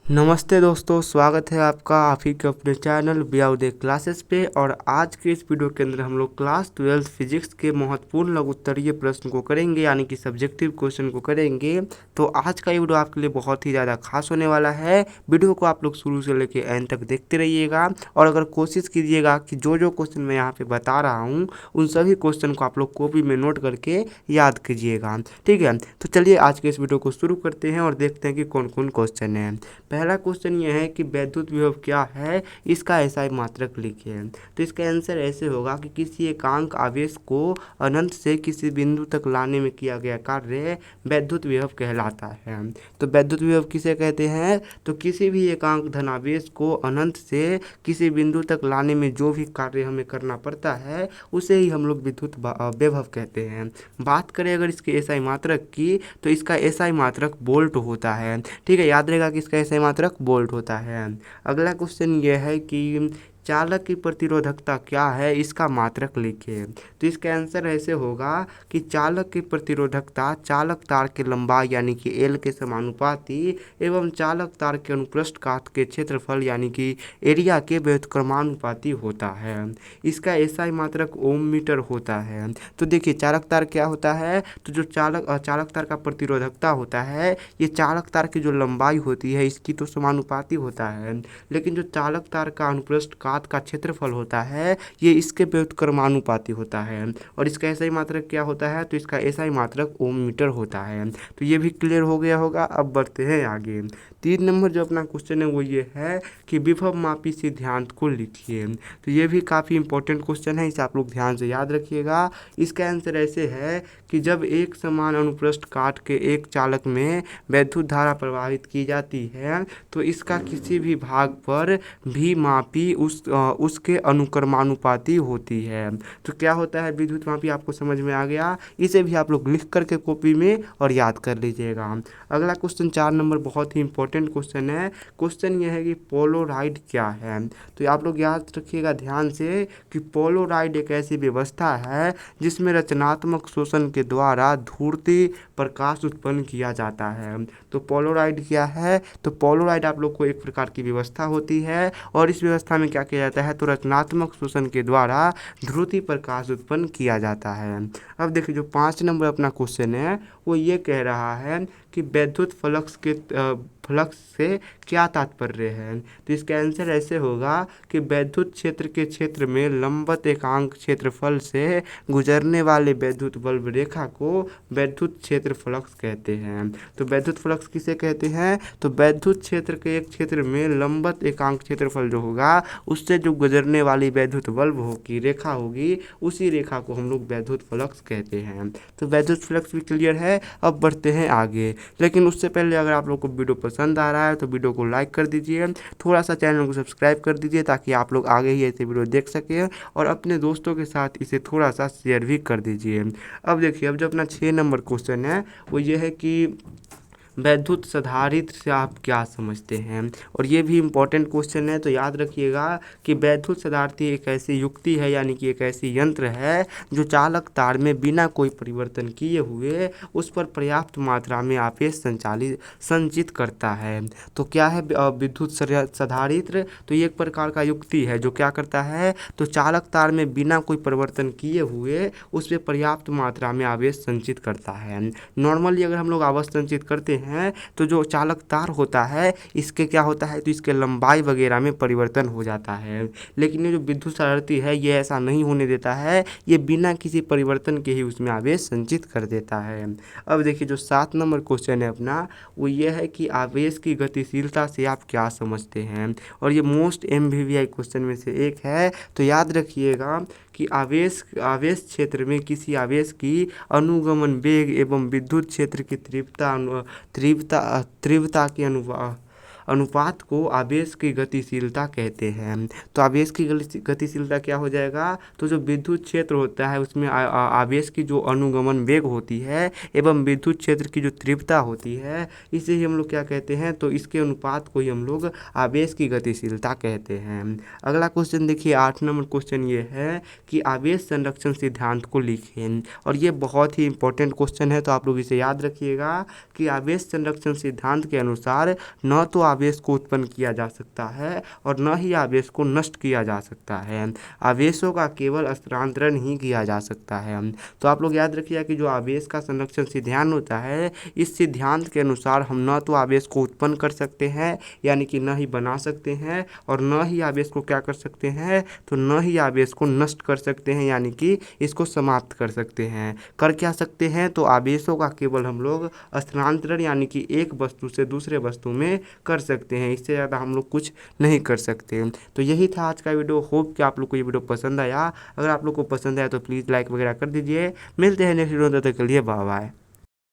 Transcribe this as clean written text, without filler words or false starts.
नमस्ते दोस्तों, स्वागत है आपका आप ही के अपने चैनल बियाउदे क्लासेस पे। और आज के इस वीडियो के अंदर हम लोग क्लास 12 फिजिक्स के महत्वपूर्ण लघु उत्तरीय प्रश्न को करेंगे, यानी कि सब्जेक्टिव क्वेश्चन को करेंगे। तो आज का ये वीडियो आपके लिए बहुत ही ज़्यादा खास होने वाला है। वीडियो को आप लोग शुरू से लेकर एंड तक देखते रहिएगा और अगर कोशिश कीजिएगा कि जो जो क्वेश्चन मैं यहाँ पर बता रहा हूँ उन सभी क्वेश्चन को आप लोग कॉपी में नोट करके याद कीजिएगा, ठीक है। तो चलिए आज के इस वीडियो को शुरू करते हैं और देखते हैं कि कौन कौन क्वेश्चन है। पहला क्वेश्चन ये है कि वैद्युत विभव क्या है, इसका एसआई मात्रक लिखिए। तो इसका आंसर ऐसे होगा कि किसी एकांक आवेश को अनंत से किसी बिंदु तक लाने में किया गया कार्य वैद्युत विभव कहलाता है। तो वैद्युत विभव किसे कहते हैं? तो किसी भी एकांक धनावेश को अनंत से किसी बिंदु तक लाने में जो भी कार्य हमें करना पड़ता है उसे ही हम लोग विद्युत विभव कहते हैं। बात करें अगर इसके एसआई मात्रक की, तो इसका एसआई मात्रक वोल्ट होता है, ठीक है। याद रहेगा कि इसका एसआई मात्रक वोल्ट होता है। अगला क्वेश्चन ये है कि चालक की प्रतिरोधकता क्या है, इसका मात्रक लिखिए। तो इसका आंसर ऐसे होगा कि चालक की प्रतिरोधकता चालक तार की लंबाई यानी कि एल के समानुपाती एवं चालक तार के अनुप्रस्थ काट के क्षेत्रफल यानी कि एरिया के व्युत्क्रमानुपाती होता है। इसका एसआई मात्रक ओम मीटर होता है। तो देखिए चालक तार क्या होता है, तो जो चालक तार का प्रतिरोधकता होता है ये चालक तार की जो लंबाई होती है इसकी तो समानुपाती होता है, लेकिन जो चालक तार का अनुप्रस्थ काट का क्षेत्रफल होता है ये इसके व्युत्क्रमानुपाती होता है। और इसका एसआई मात्रक क्या होता है, तो इसका एसआई मात्रक ओम मीटर होता है। तो ये भी क्लियर हो गया होगा। अब बढ़ते हैं आगे। 3 नंबर जो अपना क्वेश्चन है वो ये है कि विभव मापी सिद्धांत को लिखिए। तो ये भी काफ़ी इंपॉर्टेंट क्वेश्चन है, इसे आप लोग ध्यान से याद रखिएगा। इसका आंसर ऐसे है कि जब एक समान अनुप्रस्थ काट के एक चालक में वैद्युत धारा प्रवाहित की जाती है तो इसका किसी भी भाग पर भी मापी उसके अनुक्रमानुपाती होती है। तो क्या होता है विद्युत मापी, आपको समझ में आ गया। इसे भी आप लोग लिख करके कॉपी में और याद कर लीजिएगा। अगला क्वेश्चन 4 नंबर बहुत ही इंपॉर्टेंट क्वेश्चन है। क्वेश्चन यह है कि पोलोराइड क्या है। तो आप लोग याद रखिएगा ध्यान से कि पोलोराइड एक ऐसी व्यवस्था है जिसमें रचनात्मक शोषण के द्वारा धूर्ती प्रकाश उत्पन्न किया जाता है। तो पोलोराइड क्या है, तो पोलोराइड आप लोग को एक प्रकार की व्यवस्था होती है और इस व्यवस्था में क्या किया जाता है, तो रचनात्मक शोषण के द्वारा ध्रुति प्रकाश उत्पन्न किया जाता है। अब देखिए जो 5 नंबर अपना क्वेश्चन है वो ये कह रहा है कि वैद्युत फ्लक्स से क्या तात्पर्य है। तो इसका आंसर ऐसे होगा कि वैद्युत क्षेत्र के क्षेत्र में लंबवत एकांक क्षेत्रफल से गुजरने वाले वैद्युत बल्ब रेखा को वैद्युत क्षेत्र फ्लक्स कहते हैं। तो वैद्युत फ्लक्स किसे कहते हैं, तो वैद्युत क्षेत्र के एक क्षेत्र में लंबवत एकांक क्षेत्रफल जो होगा उससे जो गुजरने वाली वैद्युत बल्ब होगी रेखा होगी उसी रेखा को हम लोग वैद्युत फ्लक्स कहते हैं। तो वैद्युत फ्लक्स भी क्लियर है। अब बढ़ते हैं आगे, लेकिन उससे पहले अगर आप लोग को वीडियो पसंद आ रहा है तो वीडियो को लाइक कर दीजिए, थोड़ा सा चैनल को सब्सक्राइब कर दीजिए ताकि आप लोग आगे ही ऐसे वीडियो देख सकें और अपने दोस्तों के साथ इसे थोड़ा सा शेयर भी कर दीजिए। अब देखिए अब जो अपना 6 नंबर क्वेश्चन है वो ये है कि वैद्युत संधारित्र से आप क्या समझते हैं। और ये भी इम्पोर्टेंट क्वेश्चन है। तो याद रखिएगा कि वैद्युत संधारित्र एक ऐसी युक्ति है यानी कि एक ऐसी यंत्र है जो चालक तार में बिना कोई परिवर्तन किए हुए उस पर पर्याप्त मात्रा में आवेश संचित करता है। तो क्या है विद्युत संधारित्र, तो ये एक प्रकार का युक्ति है जो क्या करता है, तो चालक तार में बिना कोई परिवर्तन किए हुए उस पर पर्याप्त मात्रा में आवेश संचित करता है। नॉर्मली अगर हम लोग आवेश संचित करते हैं तो जो चालक तार होता है इसके क्या होता है, तो इसके लंबाई वगैरह में परिवर्तन हो जाता है। लेकिन ये जो विद्युत संधारित्र है ये ऐसा नहीं होने देता है, ये बिना किसी परिवर्तन के ही उसमें आवेश संचित कर देता है। अब देखिए जो 7 नंबर क्वेश्चन है अपना वो ये है कि आवेश की गतिशीलता से आप क्या समझते हैं। और ये मोस्ट MVVI क्वेश्चन में से एक है। तो याद रखिएगा कि आवेश क्षेत्र में किसी आवेश की अनुगमन वेग एवं विद्युत क्षेत्र की तीव्रता के अनुपात को आवेश की गतिशीलता कहते हैं। तो आवेश की गतिशीलता क्या हो जाएगा, तो जो विद्युत क्षेत्र होता है उसमें आवेश की जो अनुगमन वेग होती है एवं विद्युत क्षेत्र की जो तीव्रता होती है इसे ही हम लोग क्या कहते हैं, तो इसके अनुपात को ही हम लोग आवेश की गतिशीलता कहते हैं। अगला क्वेश्चन देखिए 8 नंबर क्वेश्चन ये है कि आवेश संरक्षण सिद्धांत को लिखें। और ये बहुत ही इंपॉर्टेंट क्वेश्चन है, तो आप लोग इसे याद रखिएगा कि आवेश संरक्षण सिद्धांत के अनुसार न तो आवेश को उत्पन्न किया जा सकता है और न ही आवेश को नष्ट किया जा सकता है। आवेशों का केवल स्थानांतरण ही किया जा सकता है। तो आप लोग याद रखिए कि जो आवेश का संरक्षण सिद्धांत होता है, इस सिद्धांत के अनुसार हम न तो आवेश को उत्पन्न कर सकते हैं यानी कि न ही बना सकते हैं, और न ही आवेश को क्या कर सकते हैं, तो न ही आवेश को नष्ट कर सकते हैं यानी कि इसको समाप्त कर सकते हैं। कर क्या सकते हैं, तो आवेशों का केवल हम लोग स्थानांतरण यानी कि एक वस्तु से दूसरे वस्तु में कर सकते हैं, इससे ज़्यादा हम लोग कुछ नहीं कर सकते। तो यही था आज का वीडियो। होप कि आप लोग को ये वीडियो पसंद आया। अगर आप लोग को पसंद आया तो प्लीज़ लाइक वगैरह कर दीजिए। मिलते हैं नेक्स्ट वीडियो, तब तक के लिए बाय बाय।